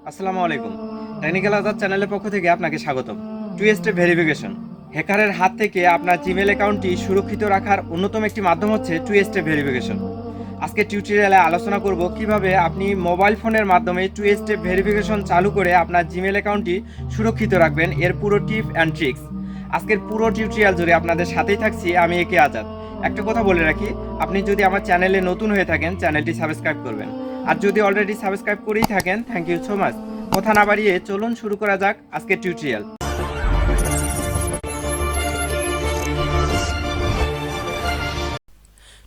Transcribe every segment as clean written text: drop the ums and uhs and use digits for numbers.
আসসালামু আলাইকুম। টেকনিক্যাল আজাদ চ্যানেলের পক্ষ থেকে আপনাকে স্বাগতম। Two step verification. হ্যাকারের হাত থেকে আপনার জিমেল অ্যাকাউন্টটি সুরক্ষিত রাখার অন্যতম একটি মাধ্যম হচ্ছে টু স্টেপ ভেরিফিকেশন। আজকে টিউটোরিয়ালে আলোচনা করব কিভাবে আপনি মোবাইল ফোনের মাধ্যমে টু স্টেপ ভেরিফিকেশন চালু করে আপনার জিমেল অ্যাকাউন্টটি সুরক্ষিত রাখবেন, এর পুরো টিপ অ্যান্ড ট্রিক্স। আজকের পুরো টিউটোরিয়াল জুড়ে আপনাদের সাথেই থাকছি আমি একে আজাদ। একটা কথা বলে রাখি, আপনি যদি আমার চ্যানেলে নতুন হয়ে থাকেন চ্যানেলটি সাবস্ক্রাইব করবেন, আর যদি অলরেডি সাবস্ক্রাইব করেই থাকেন থ্যাংক ইউ সো মাচ। কথা না বাড়িয়ে চলুন শুরু করা যাক আজকের টিউটোরিয়াল।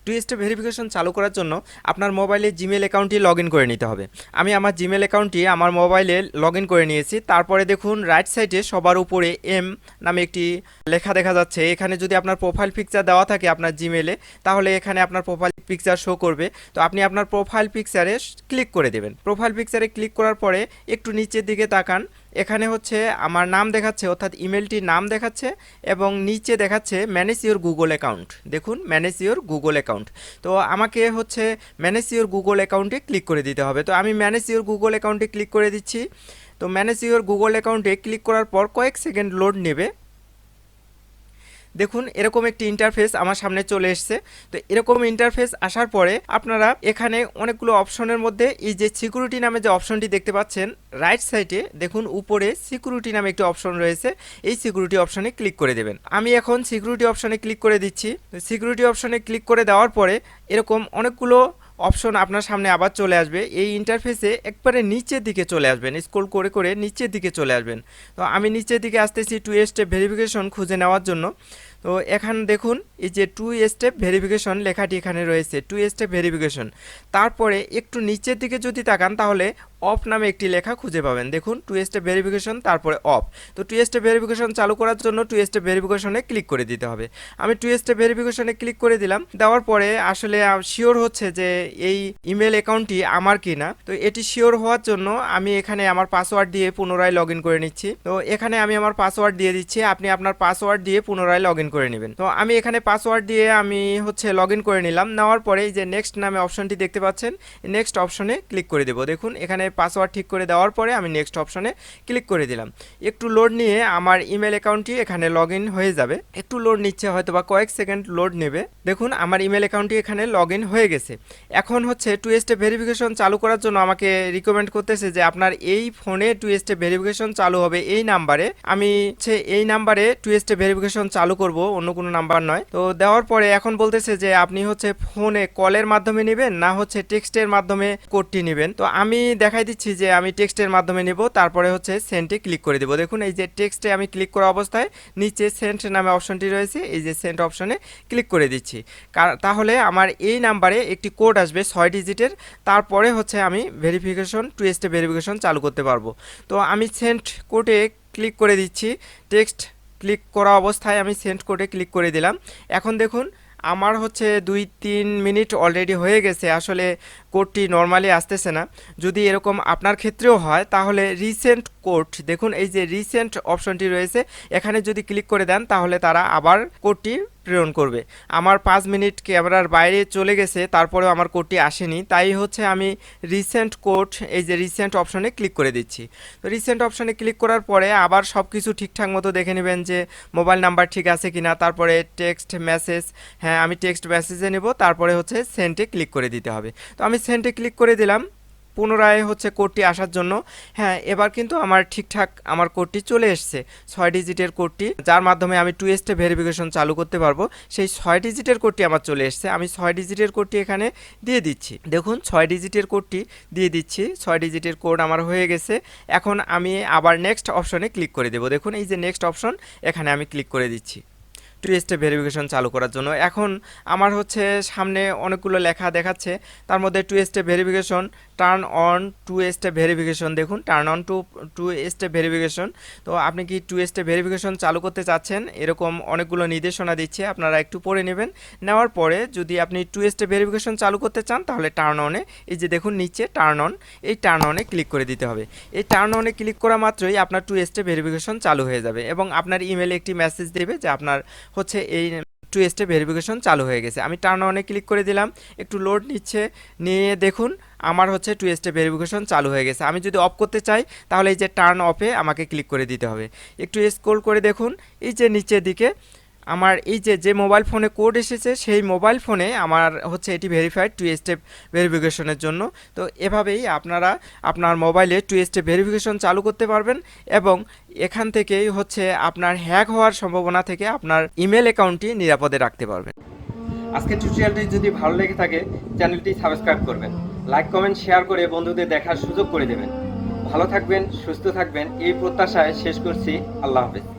টু স্টেপ ভেরিফিকেশন চালু করার জন্য আপনার মোবাইলে জিমেল অ্যাকাউন্টটি লগ ইন করে নিতে হবে। আমি আমার জিমেল অ্যাকাউন্টটি আমার মোবাইলে লগ ইন করে নিয়েছি। তারপরে দেখুন রাইট সাইডে সবার উপরে এম নামে একটি লেখা দেখা যাচ্ছে। এখানে যদি আপনার প্রোফাইল পিকচার দেওয়া থাকে আপনার জিমেলে, তাহলে এখানে আপনার প্রোফাইল পিকচার শো করবে। তো আপনি আপনার প্রোফাইল পিকচারে ক্লিক করে দেবেন। প্রোফাইল পিকচারে ক্লিক করার পরে একটু নিচের দিকে তাকান। এখানে হচ্ছে আমার নাম দেখাচ্ছে, অর্থাৎ ইমেলটির নাম দেখাচ্ছে, এবং নিচে দেখাচ্ছে ম্যানেজ ইওর গুগল অ্যাকাউন্ট। দেখুন ম্যানেজ ইওর গুগল অ্যাকাউন্ট। তো আমাকে হচ্ছে ম্যানেজ ইওর গুগল অ্যাকাউন্টে ক্লিক করে দিতে হবে। তো আমি ম্যানেজ ইওর গুগল অ্যাকাউন্টে ক্লিক করে দিচ্ছি। তো ম্যানেজ ইওর গুগল অ্যাকাউন্টে ক্লিক করার পর কয়েক সেকেন্ড লোড নেবে। দেখুন এরকম একটি ইন্টারফেস আমার সামনে চলে এসেছে। তো এরকম ইন্টারফেস আসার পরে আপনারা এখানে অনেকগুলো অপশনের মধ্যে এই যে সিকিউরিটি নামে যে অপশনটি দেখতে পাচ্ছেন রাইট সাইডে, দেখুন উপরে সিকিউরিটি নামে একটি অপশন রয়েছে। এই সিকিউরিটি অপশনে ক্লিক করে দেবেন। আমি এখন সিকিউরিটি অপশনে ক্লিক করে দিচ্ছি। সিকিউরিটি অপশনে ক্লিক করে দেওয়ার পরে এরকম অনেকগুলো অপশন আপনার সামনে আবার চলে আসবে। এই ইন্টারফেসে একবারে নিচের দিকে চলে আসবেন, স্ক্রল করে করে নিচের দিকে চলে আসবেন। তো আমি নিচের দিকে আসতেছি টু স্টেপ ভেরিফিকেশন খুঁজে নেওয়ার জন্য। তো এখানে দেখুন এই যে টু স্টেপ ভেরিফিকেশন লেখাটি এখানে রয়েছে, টু স্টেপ ভেরিফিকেশন। তারপরে একটু নিচের দিকে যদি তাকান তাহলে অফ নামে একটি লেখা খুঁজে পাবেন। দেখুন টু স্টেপ ভেরিফিকেশন তারপরে অফ। তো টু স্টেপ ভেরিফিকেশন চালু করার জন্য টু স্টেপ ভেরিফিকেশনে ক্লিক করে দিতে হবে। আমি টু স্টেপ ভেরিফিকেশনে ক্লিক করে দিলাম। দেওয়ার পরে আসলে শিওর হচ্ছে যে এই ইমেল অ্যাকাউন্টটি আমার কিনা। তো এটি শিওর হওয়ার জন্য আমি এখানে আমার পাসওয়ার্ড দিয়ে পুনরায় লগ ইন করে নিচ্ছি। তো এখানে আমি আমার পাসওয়ার্ড দিয়ে দিচ্ছি, আপনি আপনার পাসওয়ার্ড দিয়ে পুনরায় লগ ইন করে নেবেন। তো আমি এখানে পাসওয়ার্ড দিয়ে আমি হচ্ছে লগ ইন করে নিলাম। নেওয়ার পরে এই যে নেক্সট নামে অপশনটি দেখতে পাচ্ছেন, নেক্সট অপশনে ক্লিক করে দেবো। দেখুন এখানে পাসওয়ার্ড ঠিক করে দেওয়ার পরে আমি নেক্সট অপশনে ক্লিক করে দিলাম। একটু লোড নিয়ে আমার ইমেল অ্যাকাউন্টটি এখানে লগ ইন হয়ে যাবে। একটু লোড নিচ্ছে, হয়তো বা কয়েক সেকেন্ড লোড নেবে। দেখুন আমার ইমেল অ্যাকাউন্টটি এখানে লগ ইন হয়ে গেছে। এখন হচ্ছে টু স্টেপ ভেরিফিকেশন চালু করার জন্য আমাকে রিকমেন্ড করতেছে যে আপনার এই ফোনে টু স্টেপ ভেরিফিকেশন চালু হবে এই নাম্বারে। আমি হচ্ছে এই নাম্বারে টু স্টেপ ভেরিফিকেশন চালু করব, অন্য কোনো নাম্বার নয়। তো দেওয়ার পরে এখন বলতেছে যে আপনি হচ্ছে ফোনে কলের মাধ্যমে নেবেন না হচ্ছে টেক্সটের মাধ্যমে কোডটি নেবেন। তো আমি দেখাই দিচ্ছি যে আমি টেক্সটের মাধ্যমে নেব। তারপরে হচ্ছে সেন্টে ক্লিক করে দেবো। দেখুন এই যে টেক্সটে আমি ক্লিক করা অবস্থায় নিচে সেন্ট নামে অপশনটি রয়েছে, এই যে সেন্ট অপশনে ক্লিক করে দিচ্ছি। তাহলে আমার এই নাম্বারে একটি কোড আসবে 6 ডিজিটের। তারপরে হচ্ছে আমি ভেরিফিকেশন টু স্টেপ ভেরিফিকেশন চালু করতে পারবো। তো আমি সেন্ট কোডে ক্লিক করে দিচ্ছি। টেক্সট ক্লিক করা অবস্থায় আমি সেন্ড কোডে ক্লিক করে দিলাম। এখন দেখুন আমার হচ্ছে 2-3 মিনিট অলরেডি হয়ে গেছে, আসলে কোডটি নর্মালি আসতেছে না। যদি এরকম আপনার ক্ষেত্রেও হয় তাহলে রিসেন্ট কোড, দেখুন এই যে রিসেন্ট অপশনটি রয়েছে, এখানে যদি ক্লিক করে দেন তাহলে তারা আবার কোডটি প্রেরণ করবে। আমার 5 মিনিট ক্যামেরার বাইরে চলে গেছে, তারপরেও আমার কোডটি আসেনি। তাই হচ্ছে আমি রিসেন্ট কোড, এই যে রিসেন্ট অপশনে ক্লিক করে দিচ্ছি। তো রিসেন্ট অপশনে ক্লিক করার পরে আবার সব কিছু ঠিকঠাক মতো দেখে নেবেন যে মোবাইল নাম্বার ঠিক আছে কিনা। তারপরে টেক্সট মেসেজ, হ্যাঁ আমি টেক্সট মেসেজে নেব। তারপরে হচ্ছে সেন্টে ক্লিক করে দিতে হবে। তো আমি সেন্টে ক্লিক করে দিলাম পুনরায় হচ্ছে কোডটি আসার জন্য। হ্যাঁ এবার কিন্তু আমার ঠিকঠাক আমার কোডটি চলে এসছে, 6 ডিজিটের কোডটি, যার মাধ্যমে আমি টু স্টেপ ভেরিফিকেশন চালু করতে পারবো। সেই 6 ডিজিটের কোডটি আমার চলে এসছে। আমি 6 ডিজিটের কোডটি এখানে দিয়ে দিচ্ছি। দেখুন 6 ডিজিটের কোডটি দিয়ে দিচ্ছি। 6 ডিজিটের কোড আমার হয়ে গেছে। এখন আমি আবার নেক্সট অপশনে ক্লিক করে দেবো। দেখুন এই যে নেক্সট অপশন, এখানে আমি ক্লিক করে দিচ্ছি টু স্টেপ ভেরিফিকেশন চালু করার জন্য। এখন আমার হচ্ছে সামনে অনেকগুলো লেখা দেখাচ্ছে, তার মধ্যে two step verification, turn on two step verification. দেখুন turn on two step verification. তো আপনি কি টু স্টেপ ভেরিফিকেশন চালু করতে চাচ্ছেন, এরকম অনেকগুলো নির্দেশনা দিচ্ছে, আপনারা একটু পড়ে নেবেন। নেওয়ার পরে যদি আপনি টু স্টেপ ভেরিফিকেশন চালু করতে চান তাহলে টার্ন অনে, এই যে দেখুন নিচে টার্ন অন, এই টার্ন অনে ক্লিক করে দিতে হবে। এই টার্ন অনে ক্লিক করা মাত্রই আপনার টু স্টেপ ভেরিফিকেশন চালু হয়ে যাবে এবং আপনার ইমেলে একটি মেসেজ দেবে যে আপনার হচ্ছে এই টু স্টেপ ভেরিফিকেশন চালু হয়ে গেছে। আমি টার্ন অনে ক্লিক করে দিলাম, একটু লোড নিচ্ছে, নিয়ে দেখুন আমার হচ্ছে টু স্টেপ ভেরিফিকেশন চালু হয়ে গেছে। আমি যদি অফ করতে চাই তাহলে এই যে টার্ন অফে আমাকে ক্লিক করে দিতে হবে। একটু স্ক্রল করে দেখুন এই যে নিচের দিকে আমার এই যে মোবাইল ফোনে কোড এসেছে সেই মোবাইল ফোনে আমার হচ্ছে এটি ভেরিফাইড টু স্টেপ ভেরিফিকেশনের জন্য। তো এভাবেই আপনারা আপনার মোবাইলে টু স্টেপ ভেরিফিকেশন চালু করতে পারবেন এবং এখান থেকেই হচ্ছে আপনার হ্যাক হওয়ার সম্ভাবনা থেকে আপনার ইমেল অ্যাকাউন্টটি নিরাপদে রাখতে পারবেন। আজকের টিউটোরিয়ালটি যদি ভালো লেগে থাকে চ্যানেলটি সাবস্ক্রাইব করবেন, লাইক কমেন্ট শেয়ার করে বন্ধুদের দেখার সুযোগ করে দেবেন। ভালো থাকবেন, সুস্থ থাকবেন এই প্রত্যাশায় শেষ করছি। আল্লাহ হাফেজ।